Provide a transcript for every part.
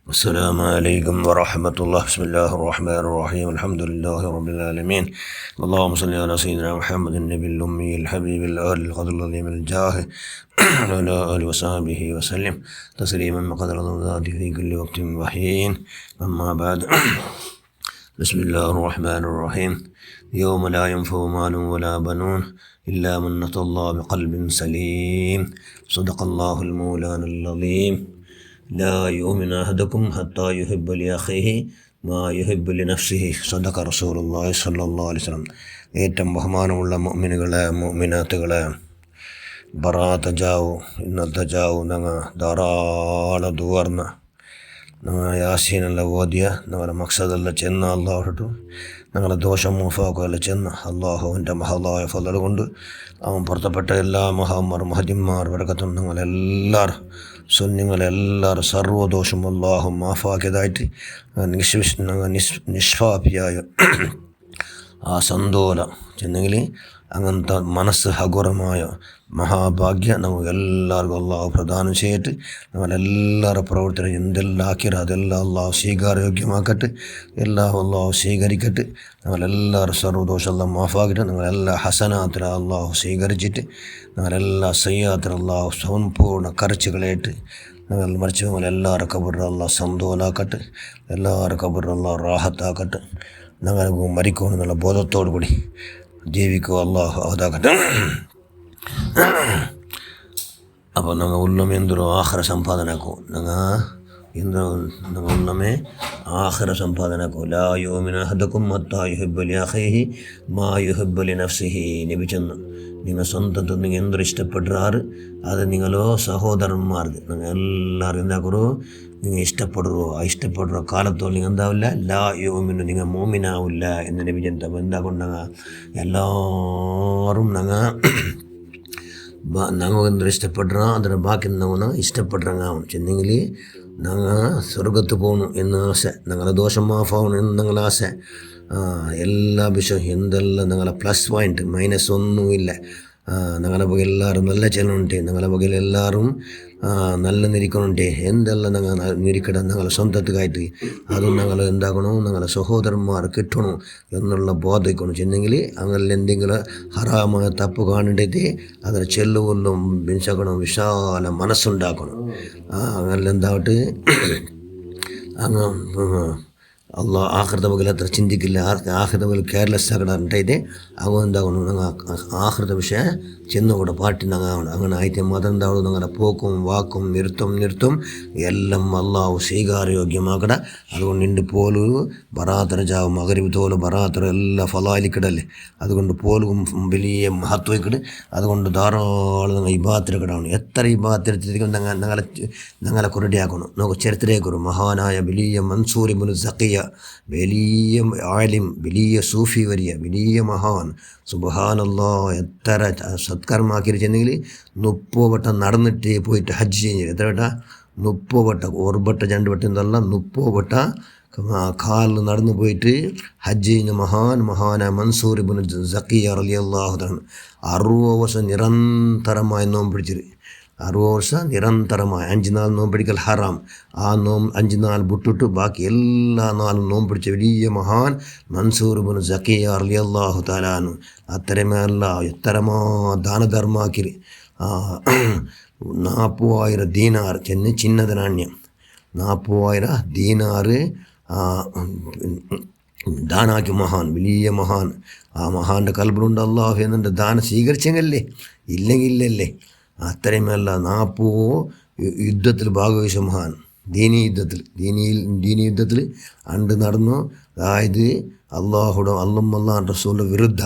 السلام عليكم ورحمة الله. بسم الله الرحمن الرحيم. الحمد لله رب العالمين. اللهم صل على سيدنا محمد النبي الأمي الحبيب الآل القدر العظيم الجاه وعلى آله وصحبه وسلم تسليما بقدر ذاته في كل وقت وحين. أما بعد بسم الله الرحمن الرحيم. يوم لا ينفع مال ولا بنون إلا من أتى الله بقلب سليم. صدق الله المولان العظيم. لا يؤمن أحدكم حتى يحب لأخيه ما يحب لنفسه. صدق رسول الله صلى الله عليه وسلم. ഏറ്റവും ബഹുമാനമുള്ള മുഅ്മിനുകളെ മുഅ്മിനാത്തുകളെ, ബറാത്ത് ജാവു ഇന്നത്തെ ജാവു ഞങ്ങൾ ധാരാളം ദുവർന്ന ഞങ്ങൾ യാസീനെല്ലാം ഓതിയ ഞങ്ങളുടെ മക്സദെല്ലാം ചെന്ന് അള്ളാഹു ഞങ്ങളുടെ ദോഷം മൂഫാക്കുമെല്ലാം ചെന്ന് അള്ളാഹുവിൻ്റെ മഹലായ ഫളൽ കൊണ്ട് അവൻ പുറത്തപ്പെട്ട എല്ലാ മഹതിന്മാർ വരക്കത്തും ഞങ്ങളെല്ലാവരും സുന്നിങ്ങളെല്ലാവരും സർവ്വദോഷം അള്ളാഹു മാഫാക്കിയതായിട്ട് നിഷ്പാപിയായ ആ സന്തോല ചെന്നെങ്കിൽ അങ്ങനത്തെ മനസ്സ് ഹഗുരമായ മഹാഭാഗ്യം നമുക്ക് എല്ലാവർക്കും അള്ളാഹു പ്രദാനം ചെയ്തിട്ട് നമ്മളെല്ലാവരുടെ പ്രവർത്തനം എന്തെല്ലാം ആക്കിയത് അതെല്ലാം അള്ളാഹു സ്വീകാര്യോഗ്യമാക്കട്ടെ. എല്ലാം അള്ളാഹു സ്വീകരിക്കട്ടെ. നമ്മളെല്ലാവരും സർവ്വദോഷം എല്ലാം മാഫാക്കിയിട്ട് നിങ്ങളെല്ലാ ഹസനാത്തിൽ അള്ളാഹു സ്വീകരിച്ചിട്ട് നിങ്ങളെല്ലാ സയ്യാത്തിൽ അള്ളാഹു സമ്പൂർണ്ണ കരച്ചുകളായിട്ട് ഞങ്ങൾ മരിച്ചു നമ്മളെല്ലാവരുടെ കബറിൽ അള്ളാഹു സന്തോലാക്കട്ടെ. എല്ലാവരുടെ കബറിൽ അള്ളാഹു റാഹത്താക്കട്ടെ. ഞങ്ങൾക്ക് മരിക്കണമെന്നുള്ള ബോധത്തോടു കൂടി ജീവിക്കുക അള്ളാഹു അതാക്കട്ടെ. അപ്പോൾ ഞങ്ങൾ ഉള്ളമേ എന്തൊരു ആഹാര സമ്പാദനക്കോ ഞങ്ങൾ ഉള്ളമേ ആഹാര സമ്പാദനക്കോ. ലാ യുമിനു അഹദുക്കും ഹത്താ യുഹിബ്ബു ലിഅഖീഹി മാ യുഹിബ്ബു ലിനഫ്സിഹി. നബി ചെന്ന് നിങ്ങൾ സ്വന്തത്തിൽ നിങ്ങൾ എന്തൊരു ഇഷ്ടപ്പെടുறாரு അത് നിങ്ങളോ സഹോദരന്മാർക്ക് നിങ്ങൾ എല്ലാവരും എന്താക്കറോ നിങ്ങൾ ഇഷ്ടപ്പെടുറോ. ആ ഇഷ്ടപ്പെടുற കാലത്തോളം നിങ്ങൾ എന്താവില്ല ലാ യുമിനു നിങ്ങൾ മോമിനാവില്ല എന്ന് നബി ചെന്ന എന്താക്കൊണ്ട് എല്ലാവരും ഞങ്ങൾ എന്തൊരു ഇഷ്ടപ്പെടുറോ അതിന് ബാക്കി ഞങ്ങൾ ഇഷ്ടപ്പെടുறாங்க ചെന്നെങ്കിൽ ഞങ്ങൾ സ്വർഗത്ത് പോകണം എന്ന് ആശ, ഞങ്ങളെ ദോഷം മാഫാവണം എന്ന് ഞങ്ങളെ ആശ. എല്ലാ വിഷയം എന്തെല്ലാം ഞങ്ങളെ പ്ലസ് പോയിൻറ്റ് മൈനസ് ഒന്നുമില്ല. ഞങ്ങളെ ಬಗ್ಗೆ എല്ലാവരും നല്ല ചെല്ലുന്നുണ്ട്. ഞങ്ങളെ ಬಗ್ಗೆ എല്ലാവരും നല്ല നിരിക്കണുണ്ട്. എന്തെല്ലാം ഞങ്ങൾ നിരിക്കണം ഞങ്ങളെ സ്വന്തത്തിലായിട്ട് അതും ഞങ്ങൾ എന്താക്കണം ഞങ്ങളെ സഹോദരന്മാർ കിട്ടണം എന്നുള്ള ബോധിക്കണം. ചെന്നെങ്കിൽ അങ്ങനെ എന്തെങ്കിലും ഹറാമായ തപ്പ് കാണേണ്ടത് അതിൽ ചെല്ലുകൊല്ലും ബിൻസക്കണം വിശാല മനസ്സുണ്ടാക്കണം. അങ്ങനെ എന്താവട്ടെ അങ്ങ് അള്ളാഹ് ആഖിറത്തെ ಬಗ್ಗೆ അത്ര ചിന്തിക്കില്ല. ആഖിറത്തെ ಬಗ್ಗೆ കേർലെസ് ಆಗಡಂಟೈತೆ ಅವು എന്താകണം ഞങ്ങൾ ആഖിറത്തെ വിഷയ ചെന്നുകൂടെ പാട്ടിനങ്ങാവണം. അങ്ങനെ ആയിട്ട് മതം എന്താവണം ഞങ്ങളുടെ പോക്കും വാക്കും നിർത്തും എല്ലാം അള്ളാഹു സ്വീകാര്യോഗ്യമാക്കട. അതുകൊണ്ട് ഇണ്ട് പോലും ബറാത്തര ജാവും മകരിബ് തോല് ബറാത്തര എല്ലാം ഫലാലിക്കിടല്ലേ. അതുകൊണ്ട് പോലും വലിയ മഹത്വക്കിട്. അതുകൊണ്ട് ധാരാളം ഞങ്ങൾ ഇബാത്തിരക്കിടാവണം. എത്ര ഇബാത്തിരത്തിരിക്കും ഞങ്ങളെ കുരടിയാക്കണം. നമുക്ക് ചരിത്രേക്കൊരു മഹാനായ വലിയ മൻസൂർ ഇബ്നു സഖിയ, വലിയ ആലിം, വലിയ സൂഫി വരിയ, വലിയ മഹാൻ. സുബ്ഹാനല്ലാ, എത്ര സത്കർമാക്കിയിട്ട് ചെന്നെങ്കിൽ 30 വട്ടം നടന്നിട്ട് പോയിട്ട് ഹജ്ജ് ചെയ്യുന്നത്. എത്ര വട്ട? 30 വട്ടം. 1 വട്ട 2 വട്ടം എന്നല്ല 30 വട്ട കാലിൽ നടന്നു പോയിട്ട് ഹജ്ജ് ചെയ്യുന്ന മഹാനായ മൻസൂർ ഇബ്നു സഖിയ റളിയല്ലാഹു തആല 60 വർഷം നിരന്തരമായി നോമ്പ് പിടിച്ചിട്ട് 60 വർഷം നിരന്തരമായി 5 നാൾ നോമ്പ് പിടിക്കൽ ഹറാം. ആ 5 നാൾ വിട്ടിട്ട് ബാക്കി എല്ലാ നാളും നോമ്പ് പിടിച്ച വലിയ മഹാൻ മൻസൂർ ഇബ്നു സഖിയ റളിയല്ലാഹു തആല അൻഹു. അത്രമല്ല എത്രമാ ദാനധർമാക്കിരി 40,000 ദീനാർ ചെന്ന് ചിന്നದ നാണ്യം 40,000 ദീനാറ് ദാനാക്കി മഹാൻ, വലിയ മഹാൻ. ആ മഹാൻ്റെ കൽബിലുണ്ട് അള്ളാഹു എന്നുണ്ട് ദാനം സ്വീകരിച്ചെങ്കല്ലേ, ഇല്ലെങ്കിൽ ഇല്ലല്ലേ. അത്രയുമല്ല 40 യുദ്ധത്തിൽ ഭാഗവഹിച്ച മഹാൻ. ദീനീ യുദ്ധത്തിൽ അണ്ട് നടന്നു. അതായത് അള്ളാഹ് റസൂലിൻ്റെ വിരുദ്ധ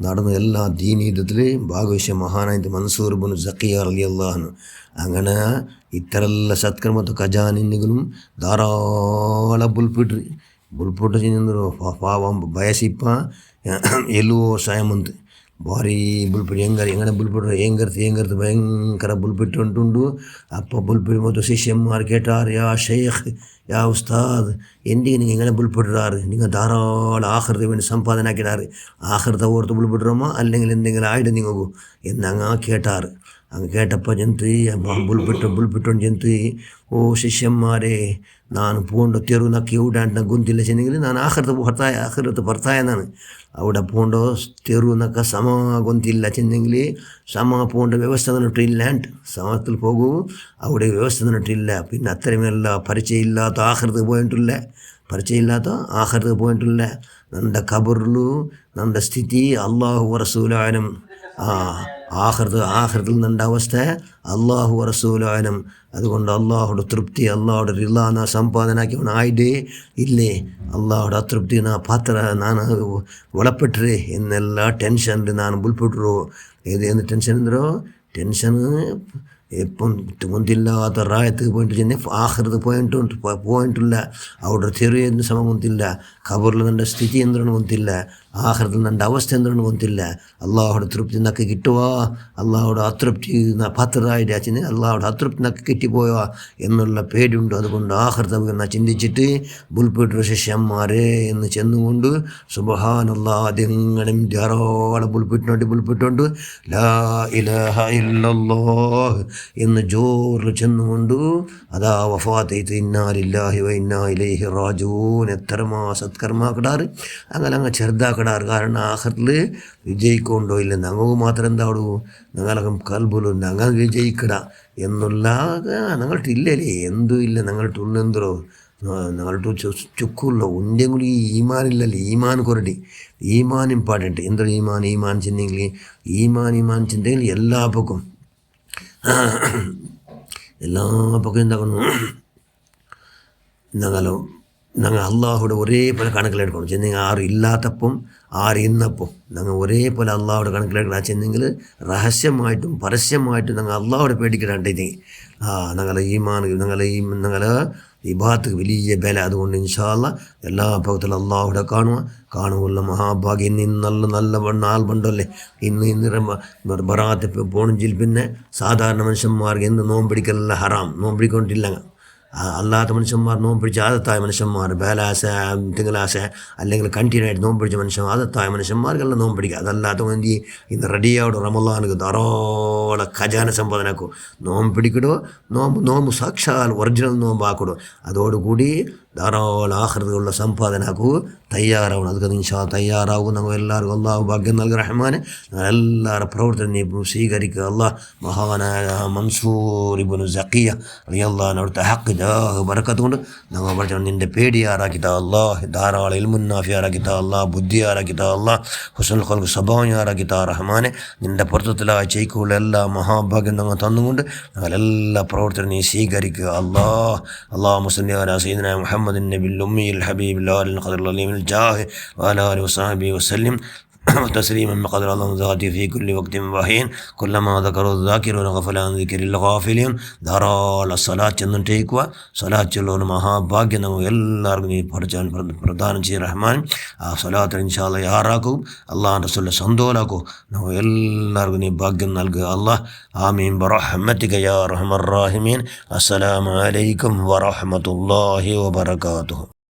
നടന്നു എല്ലാ ദീനീ യുദ്ധത്തിൽ ഭാഗവഹിച്ച മഹാനായിട്ട് മൻസൂർ ഇബ്നു സഖിയ റളിയല്ലാഹു അൻഹു. അങ്ങനെ ഇത്തരെല്ല സത്കർമ്മത്തെ ಖಜಾನೆಗಳಿಗೂ ಧಾರಾಳ ಬುಲ್ಪಿಟ್ಟು ಚೆಂದರು ಪಾವಂ ಬಯಸಿಪ್ಪ ಎಲ್ಲೋ ಸಾಯಮಂತ್ ಭಾರಿ ಬುಲ್ಪಿಟ್ಟು ಹೆಂಗನೆ ಬುಲ್ಪಿಟ್ರು ಹೆಂಗರ್ತು ಭಯಂಕರ ಬುಲ್ಪಿಟ್ಟು ಉಂಟುಂಡು. ಅಪ್ಪ ಬುಲ್ಪಿಟ್ಟು ಮತ್ತು ಶಿಷ್ಯന്മാർ കേട്ടാറ് യാ ഷെയ്ഖ് യാ ഉസ്താദ് എന്തിಗೆ നിങ്ങൾ ഇങ്ങനെ ബുൾപ്പിട്ടാറ്, നിങ്ങൾ ധാരാളം ആഖിറത്തിന് വേണ്ടി സമ്പാദന ആക്കിയിട്ടാറ്, ആഖിറത്തെ ഓർത്ത് ബുൾപ്പിട്ടുറമ്മ അല്ലെങ്കിൽ എന്തെങ്കിലും ആയിട്ട് നിങ്ങൾക്ക് എന്നങ്ങ് കേട്ടാറ്. ಹಂಗೆ ಕೇಟಪ್ಪ ಜಂತು ಬುಲ್ಪಿಟ್ಟೊಂಡು ಜಂತು ಓ ಶಿಷ್ಯಮ್ಮಾರೇ ನಾನು ಪೂಂಡು ತೆರು ನಕ್ಕಿ ಊಡಾಂಟ ಗುಂತಿಲ್ಲ ಚೆನ್ನಿಗೆ ನಾನು ಆಖರത്ത് ಬರ್ತಾಯ ನಾನು അവിടെ പൂണ്ടോ തെരുന്നൊക്കെ സമ ഗൊന്തില്ല ചെന്നെങ്കിൽ സമ പൂണ്ട വ്യവസ്ഥ തന്നിട്ടില്ലാണ്ട് സമത്തിൽ പോകൂ അവിടെ വ്യവസ്ഥ തന്നിട്ടില്ല പിന്നെ അത്രയുമല്ല പരിചയമില്ലാത്ത ആഖിറത്ത് പോയിട്ടില്ല നമ്മുടെ ഖബറിലു നമ്മുടെ സ്ഥിതി അള്ളാഹു റസൂലാനും ആഖിറത്തിൽ നിന്റെ അവസ്ഥ അള്ളാഹു റസൂലാനും അതുകൊണ്ട് അള്ളാഹുടെ തൃപ്തി അള്ളാഹുടെ റിള ನಾ ಸಂಪಾದನಾಕಿ ಅವನು ಆಯ್ಡೆ ಇಲ್ಲೇ ಅಲ್ಲಾಹുടെ അതൃപ്തി ನಾ ಪಾತ್ರ ನಾನು ಒಳಪಟ್ಟರೆ ಎನ್ನೆಲ್ಲ ಟೆನ್ಷನ್ ನಾನು ಬುಲ್ಪಿಟ್ರು ಏನು ಟೆನ್ಷನ್ ಅಂದರು ಟೆನ್ಷನ್ എപ്പം മുന്തില്ലാത്ത റായത്ത് പോയിട്ട് ചെന്നെ ആഖിറത്ത് പോയിട്ടില്ല അവിടെ തെരു എന്ന് സമം ಗೊತ್ತಿಲ್ಲ ഖബറിൽ ನನ್ನ ಸ್ಥಿತಿ എന്താണ് ಗೊತ್ತಿಲ್ಲ ആഖിറത്തിൽ ನನ್ನ അവസ്ഥ എന്താണ് ಗೊತ್ತಿಲ್ಲ അള്ളാഹുടെ തൃപ്തി നക്ക് കിട്ടുവാ അള്ളാഹുടെ അതൃപ്തി പാത്രമായിട്ട് അച്ഛന് അള്ളാഹുടെ അതൃപ്തി നക്ക് കിട്ടിപ്പോയോ എന്നുള്ള പേടിയുണ്ട്. അതുകൊണ്ട് ആഖിറത്ത് ചിന്തിച്ചിട്ട് ബുൽപ്പിട്ടു ശിഷ്യന്മാരെ എന്ന് ചെന്നുകൊണ്ട് സുബ്ഹാനല്ലാഹ് അതെങ്ങനും ധാരാളം ബുൽപ്പിട്ടുകൊണ്ട് ലാ ഇലാഹ ഇല്ലല്ലാഹ് എന്ന് ജോറിൽ ചെന്നുകൊണ്ട് അതാ വഫാത്തൈത്ത് ഇന്നാ ലില്ലാഹി വ ഇന്നാ ഇലൈഹി റാജിഊൻ എത്രമാ സത്കർമാക്കിടാറ് അങ്ങനെ ചെറുതാക്കിടാറ്. കാരണം ആഖിറത്തിൽ വിജയിക്കൊണ്ടോ ഇല്ല ഞങ്ങൾക്ക് മാത്രം എന്താടൂ ഞങ്ങളെ കൽബുലു ഞങ്ങൾ വിജയിക്കട എന്നുള്ള ഞങ്ങൾട്ടില്ലേ എന്തും ഇല്ല ഞങ്ങൾട്ടുള്ളെന്തോ ഞങ്ങൾട്ടു ചുക്കുള്ള ഉണ്ടെങ്കിൽ കൂടി ഈമാനില്ലല്ലേ ഈമാൻ കൊരടി ഈമാൻ ഇമ്പോർട്ടൻറ്റ് എന്തൊരു ഈമാൻ ചെന്നെങ്കിൽ ഈമാൻ ചിന്തയിൽ എല്ലാ പക്കും എന്താക്കണം ഞങ്ങൾ അള്ളാഹുടെ ഒരേപോലെ കണക്കിലെടുക്കണം ചെന്നെങ്കിൽ ആറ് ഇല്ലാത്തപ്പം ആറ് ഇന്നപ്പം ഞങ്ങൾ ഒരേപോലെ അള്ളാഹുടെ കണക്കിലെടുക്കണം ചെന്നെങ്കിൽ രഹസ്യമായിട്ടും പരസ്യമായിട്ടും ഞങ്ങൾ അള്ളാഹുടെ പേടിക്കിടാണ്ടേ ഞങ്ങളെ ഇബാദത്ത് വലിയ ബല. അതുകൊണ്ട് ഇൻഷാ അല്ലാഹ് എല്ലാ ഭക്തരും അള്ളാഹുടെ കാണുമല്ല മഹാഭാഗ്യം. ഇന്ന് നല്ല നാൾ പണ്ടല്ലേ ഇന്ന് ബറാത്ത് പോണെങ്കിൽ പിന്നെ സാധാരണ മനുഷ്യന്മാർക്ക് എന്ത് നോമ്പിടിക്കലല്ല ഹറാം നോമ്പിടിക്കൊണ്ടില്ല. അല്ലാത്ത മനുഷ്യന്മാർ നോമ്പിടിച്ച ആദത്തായ മനുഷ്യന്മാർ ബേലാസ തിങ്കളാസ അല്ലെങ്കിൽ കണ്ടിന്യൂ ആയിട്ട് നോമ്പിടിച്ച മനുഷ്യന്മാർ ആദത്തായ മനുഷ്യന്മാർക്കെല്ലാം നോമ്പിടിക്കുക. അതല്ലാത്ത വേണ്ടി ഇന്ന് റെഡിയാവോ റമളാനുക്ക് ധാരാളം ഖജാന സമ്പാദനാക്കും. നോമ്പിടിക്കടോ നോമ്പ് സാക്ഷാൽ ഒറിജിനൽ നോമ്പാക്കടോ. അതോടുകൂടി ധാരാളം ആഖിറത്തുള്ള സമ്പാദനാക്കൂ തയ്യാറാവണം. അതൊക്കെ ഇൻഷാ തയ്യാറാവും. നമ്മൾ എല്ലാവർക്കും അള്ളാഹു ഭാഗ്യം നൽകുക റഹ്മാനെ. എല്ലാവരുടെ പ്രവർത്തനം നീ സ്വീകരിക്കുക. അള്ളാഹ് മഹാനായ മൻസൂർ ഇബ്നു സഖിയ റളിയല്ലാഹു അൻഹു അവിടുത്തെ ഹക്ക് ജാഹ് ബറക്കത്ത് കൊണ്ട് ഞങ്ങൾ പഠിച്ച നിൻ്റെ പേടിയാറാക്കിത്താ അള്ളാഹ്, ധാരാളം ഇൽമുൻ നാഫിയാറാക്കിത്താ അള്ളാഹ്, ബുദ്ധിയാറാക്കിത്താ അള്ളാഹ്, ഹുസ്നുൽ ഖുൽഖ് സ്വഭാവയാറാക്കിത്താ റഹ്മാനെ. നിൻ്റെ പൊരുത്തത്തിലായ ചെയ്ക്കുള്ള എല്ലാ മഹാഭാഗ്യം ഞങ്ങൾ തന്നുകൊണ്ട് ഞങ്ങളെല്ലാ പ്രവർത്തനം നീ സ്വീകരിക്കുക. അള്ളാഹ് മുസ്ലിം സയ്യിദനാ മുഹമ്മദ് നബിൽ ഉമ്മിൽ ഹബീബിൽ ഖദർ അലീമിൽ ജാഹ് വഅലാ ആലിഹി വസഹ്ബിഹി വസല്ലം تسليما بقدر الله ذاتي في كل وقت وحين كلما ذكروا الذاكرون غفل عن ذكر الغافلين. ധാരാളം സലാത്ത് ചെന്നിട്ടേക്കുക. സലാത്ത് ചൊല്ലുന്ന മഹാഭാഗ്യം നമുക്ക് എല്ലാവർക്കും നീ പ്രദാനം ചെയ്യ റഹ്മാൻ. ആ സലാത്ത് ഇൻഷാ അല്ലാഹ് യാറാക്കും. അള്ളാഹു റസൂലിനെ സന്തോഷാക്കും. നമുക്ക് എല്ലാവർക്കും നീ ഭാഗ്യം നൽകുക. അള്ളാഹ് ആമീൻ ബിറഹ്മതിക യാ അർഹമർ റഹീമീൻ. അസ്സലാമു അലൈക്കും വറഹ്മത്തുള്ളാഹി വബറകാതുഹു.